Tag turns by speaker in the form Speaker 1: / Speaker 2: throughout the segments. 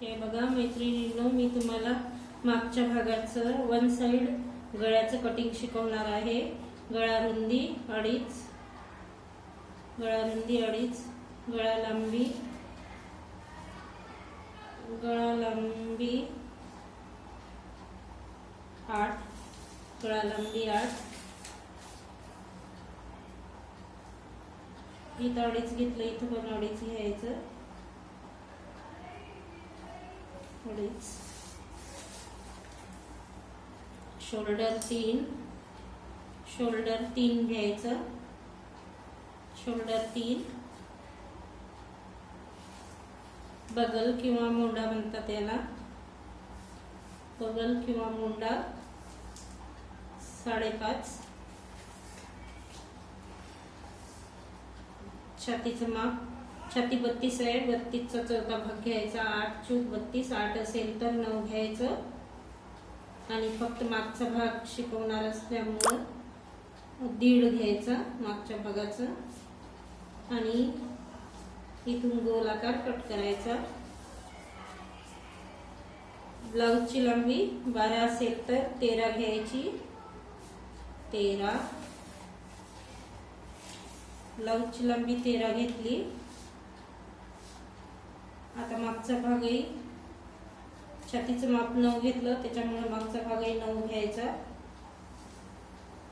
Speaker 1: हे बघा मैत्रिणींनो, मी तुम्हाला मागच्या भागाचं वन साइड गळ्याचं कटिंग शिकवणार आहे। गळा रुंदी 2.5, गळा लांबी 8, गळा लांबी 8, इथं 2.5 घेतलं, इथं पण 2.5 घ्यायचं, 2.5। शोल्डर 3 घ्यायचं, शोल्डर 3, बगल किंवा मोंडा म्हणतात याला, बगल किंवा मोंडा 5.5। छातीचं माप, छाती 32 आहे, 32चा चौथा भाग घ्यायचा, 8 चूक 32, 8 असेल तर 9 घ्यायचं। आणि फक्त मागचा भाग शिकवणार असल्यामुळे 1.5 घ्यायचा मागच्या भागाचं, आणि इथून गोलाकार कट करायचा। ब्लाउजची लांबी 12 असेल तर 13 घ्यायची, 13। ब्लाउजची लांबी 13 घेतली। आता मागचा भागही, छातीचं माप 9 घेतलं, त्याच्यामुळे मागचा भागही 9 घ्यायचा,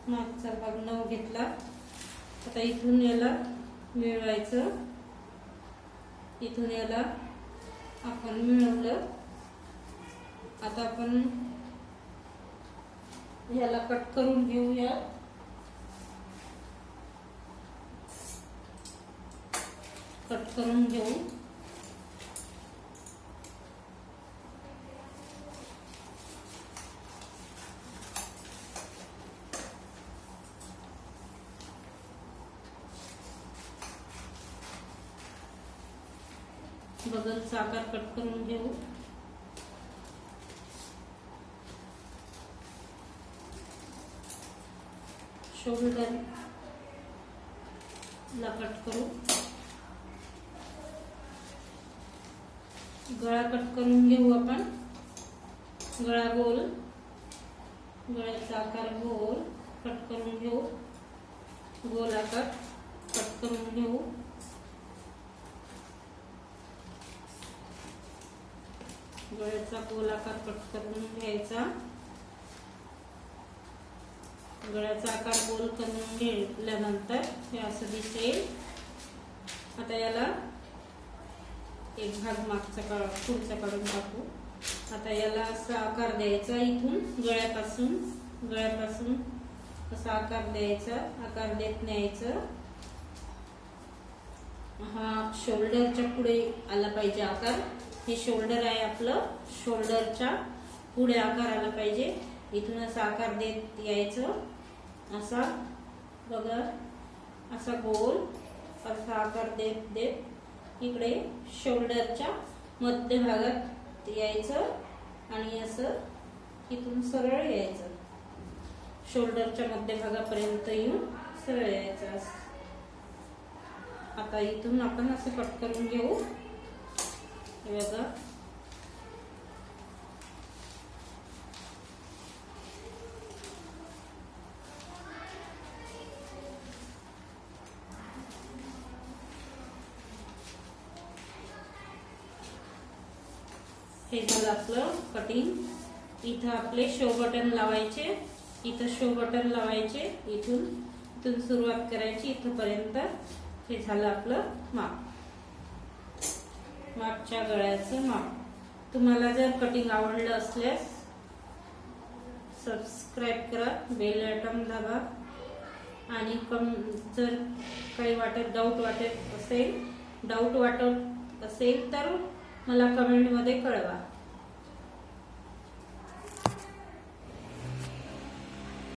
Speaker 1: मागचा भाग 9 घेतला। आता इथून याला मिळवायचं, इथून याला आपण मिळवलं। आता आपण याला कट करून घेऊया। कट करून घेऊ। बगलचा आकार कट करून घेऊ। शोल्डर ला कट करू। गळा कट करून घेऊ आपण। गळा गोल, गळ्याचा आकार गोल कट करून घेऊ, गोल आकार कट करून घेऊ। गळ्याचा गोल आकार कट करून घ्यायचा। गळ्याचा आकार गोल करून घेतल्यानंतर हे असं दिसेल। आता याला एक भाग मागचा पुढचा काढून टाकू। आता याला असा आकार द्यायचा, इथून गळ्यापासून असा आकार द्यायचा, आकार देत न्यायचं। हा शोल्डरच्या पुढे आला पाहिजे आकार, हे शोल्डर आहे आपलं, शोल्डरच्या पुढे आकार आला पाहिजे। इथून असा आकार देत यायचं, असा बघा, असा गोल असा आकार देत देत इकडे शोल्डरच्या मध्यभागात यायचं, आणि असं इथून सरळ यायचं, शोल्डरच्या मध्यभागापर्यंत येऊन सरळ यायचं। आता इथून आपण असं कट करून घेऊ। हे बघा, हे झालं आपलं कटिंग। इथं आपले शो बटन लावायचे, इथं शो बटन लावायचे, इथून सुरुवात करायची इथपर्यंत। हे झालं आपलं माप, मागच्या गळ्याचं माप। तुम्हाला जर कटिंग आवडलं असल्यास सबस्क्राइब करा, बेल आयकॉन दाबा, आणि जर काही डाऊट वाटत असेल तर मला कमेंट मध्ये कळवा।